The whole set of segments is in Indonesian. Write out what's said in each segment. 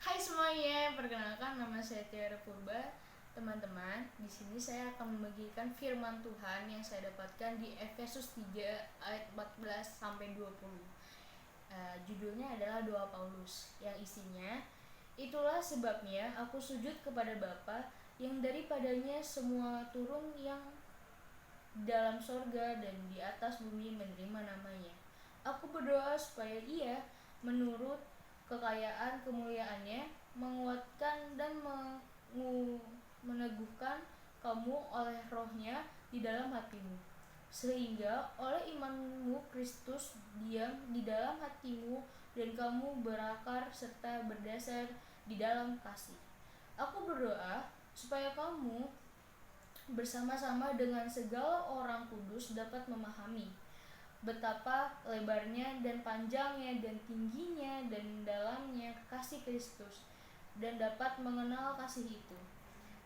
Hai semuanya, perkenalkan nama saya Tiara Purba. Teman-teman, di sini saya akan membagikan firman Tuhan yang saya dapatkan di Efesus 3 ayat 14 sampai 20. Judulnya adalah Doa Paulus yang isinya, itulah sebabnya aku sujud kepada Bapa yang daripadanya semua turun yang dalam sorga dan di atas bumi menerima namanya. Aku berdoa supaya ia menurut kekayaan kemuliaannya menguatkan dan meneguhkan kamu oleh rohnya di dalam hatimu, sehingga oleh imanmu Kristus diam di dalam hatimu dan kamu berakar serta berdasar di dalam kasih. Aku berdoa supaya kamu bersama-sama dengan segala orang kudus dapat memahami betapa lebarnya dan panjangnya dan tingginya dan dalamnya kasih Kristus, dan dapat mengenal kasih itu,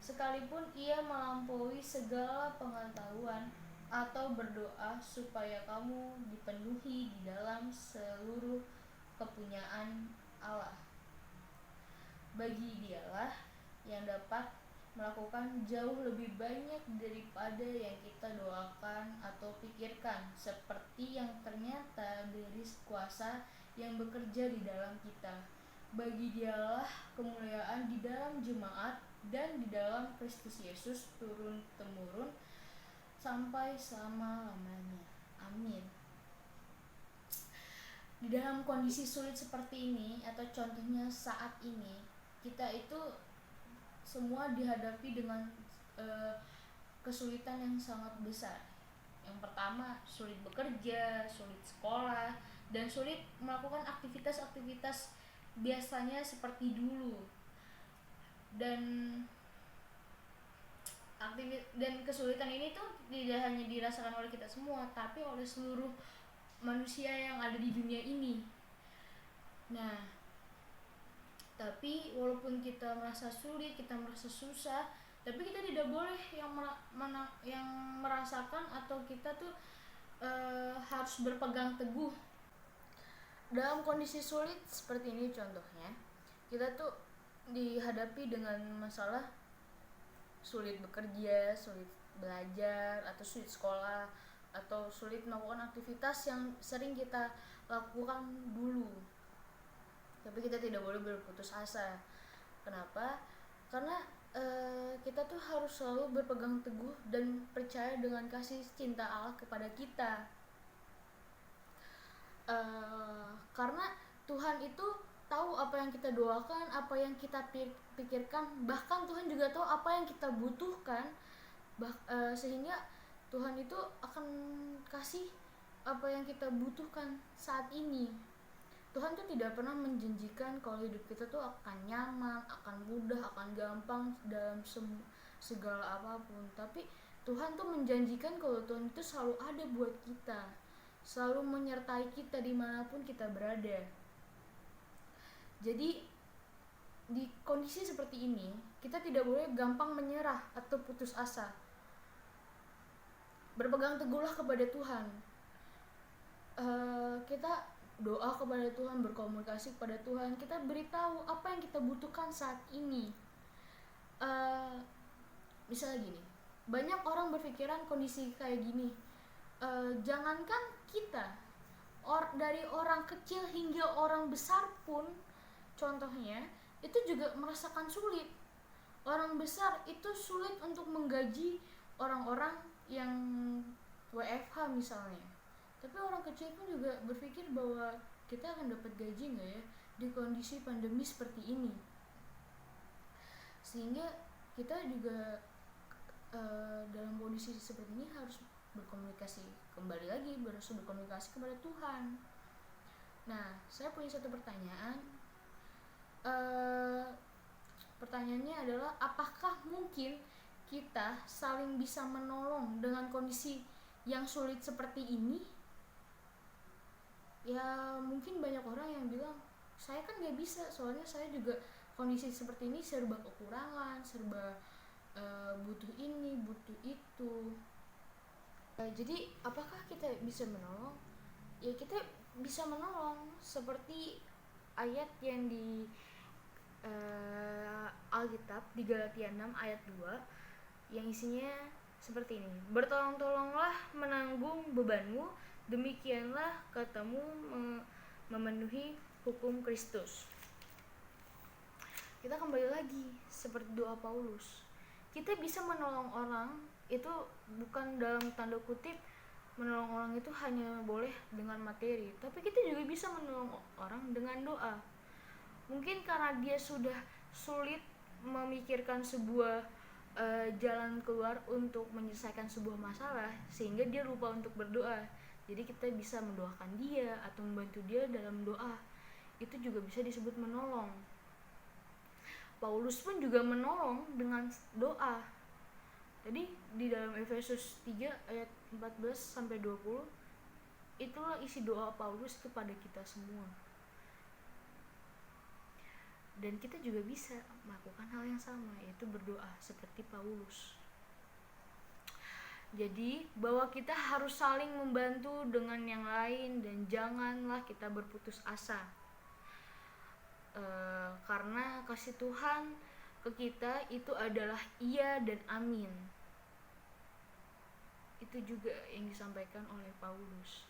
sekalipun ia melampaui segala pengetahuan, atau berdoa supaya kamu dipenuhi di dalam seluruh kepunyaan Allah. Bagi dialah yang dapat melakukan jauh lebih banyak daripada yang kita doakan atau pikirkan, seperti yang ternyata dari kuasa yang bekerja di dalam kita. Bagi dialah kemuliaan di dalam jemaat dan di dalam Kristus Yesus turun-temurun sampai selama-lamanya. Amin. Di dalam kondisi sulit seperti ini, atau contohnya saat ini, kita itu semua dihadapi dengan kesulitan yang sangat besar. Yang pertama, sulit bekerja, sulit sekolah, dan sulit melakukan aktivitas-aktivitas biasanya seperti dulu. Dan kesulitan ini tuh tidak hanya dirasakan oleh kita semua, tapi oleh seluruh manusia yang ada di dunia ini. Nah, tapi walaupun kita merasa sulit, kita merasa susah, tapi kita tidak boleh yang merasakan atau kita tuh harus berpegang teguh. Dalam kondisi sulit seperti ini contohnya, kita tuh dihadapi dengan masalah sulit bekerja, sulit belajar, atau sulit sekolah, atau sulit melakukan aktivitas yang sering kita lakukan dulu. Tapi kita tidak boleh berputus asa. Kenapa? Karena kita tuh harus selalu berpegang teguh dan percaya dengan kasih cinta Allah kepada kita. Karena Tuhan itu tahu apa yang kita doakan, apa yang kita pikirkan, bahkan Tuhan juga tahu apa yang kita butuhkan, sehingga Tuhan itu akan kasih apa yang kita butuhkan saat ini. Tuhan tuh tidak pernah menjanjikan kalau hidup kita tuh akan nyaman, akan mudah, akan gampang dalam segala apapun. Tapi Tuhan tuh menjanjikan kalau Tuhan itu selalu ada buat kita, selalu menyertai kita dimanapun kita berada. Jadi di kondisi seperti ini, kita tidak boleh gampang menyerah atau putus asa. Berpegang teguhlah kepada Tuhan. Kita doa kepada Tuhan, berkomunikasi kepada Tuhan, kita beritahu apa yang kita butuhkan saat ini. Misalnya gini, banyak orang berpikiran kondisi kayak gini, jangankan kita, dari orang kecil hingga orang besar pun, contohnya itu juga merasakan sulit. Orang besar itu sulit untuk menggaji orang-orang yang WFH misalnya, tapi orang kecil pun juga berpikir bahwa kita akan dapat gaji nggak ya di kondisi pandemi seperti ini. Sehingga kita juga dalam kondisi seperti ini harus berkomunikasi, kembali lagi harus berkomunikasi kepada Tuhan. Nah, saya punya satu pertanyaan. Pertanyaannya adalah, apakah mungkin kita saling bisa menolong dengan kondisi yang sulit seperti ini? Ya mungkin banyak orang yang bilang, saya kan gak bisa, soalnya saya juga kondisi seperti ini serba kekurangan, serba butuh ini, butuh itu. Jadi apakah kita bisa menolong? Ya kita bisa menolong seperti ayat yang Alkitab di Galatia 6 ayat 2 yang isinya seperti ini. Bertolong-tolonglah menanggung bebanmu, demikianlah katamu memenuhi hukum Kristus. Kita kembali lagi seperti doa Paulus. Kita bisa menolong orang itu bukan dalam tanda kutip menolong orang itu hanya boleh dengan materi, tapi kita juga bisa menolong orang dengan doa. Mungkin karena dia sudah sulit memikirkan sebuah jalan keluar untuk menyelesaikan sebuah masalah, sehingga dia lupa untuk berdoa. Jadi kita bisa mendoakan dia atau membantu dia dalam doa. Itu juga bisa disebut menolong. Paulus pun juga menolong dengan doa. Jadi di dalam Efesus 3 ayat 14 sampai 20 itulah isi doa Paulus kepada kita semua. Dan kita juga bisa melakukan hal yang sama, yaitu berdoa seperti Paulus. Jadi bahwa kita harus saling membantu dengan yang lain dan janganlah kita berputus asa. Karena kasih Tuhan ke kita itu adalah iya dan amin. Itu juga yang disampaikan oleh Paulus.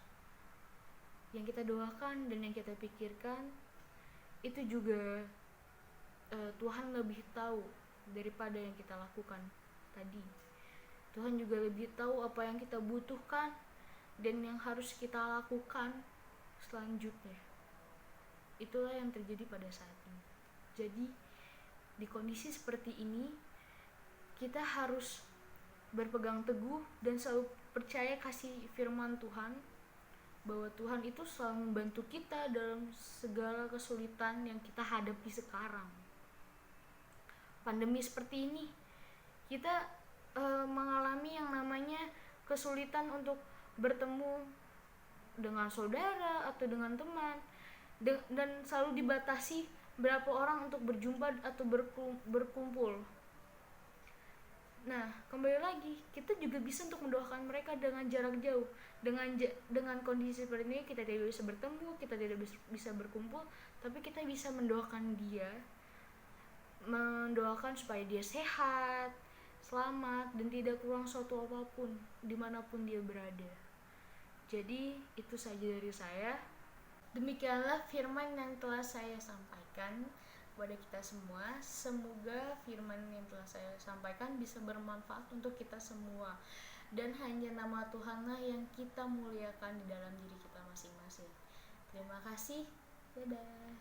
Yang kita doakan dan yang kita pikirkan itu juga Tuhan lebih tahu daripada yang kita lakukan tadi. Tuhan juga lebih tahu apa yang kita butuhkan dan yang harus kita lakukan selanjutnya. Itulah yang terjadi pada saat ini. Jadi di kondisi seperti ini kita harus berpegang teguh dan selalu percaya kasih firman Tuhan, bahwa Tuhan itu selalu membantu kita dalam segala kesulitan yang kita hadapi sekarang. Pandemi seperti ini kita mengalami yang namanya kesulitan untuk bertemu dengan saudara atau dengan teman, dan selalu dibatasi berapa orang untuk berjumpa atau berkumpul. Nah, kembali lagi, kita juga bisa untuk mendoakan mereka dengan jarak jauh. Dengan kondisi seperti ini kita tidak bisa bertemu, kita tidak bisa berkumpul, tapi kita bisa mendoakan dia, mendoakan supaya dia sehat, selamat, dan tidak kurang suatu apapun dimanapun dia berada. Jadi itu saja dari saya. Demikianlah firman yang telah saya sampaikan kepada kita semua. Semoga firman yang telah saya sampaikan bisa bermanfaat untuk kita semua, dan hanya nama Tuhanlah yang kita muliakan di dalam diri kita masing-masing. Terima kasih. Dadah.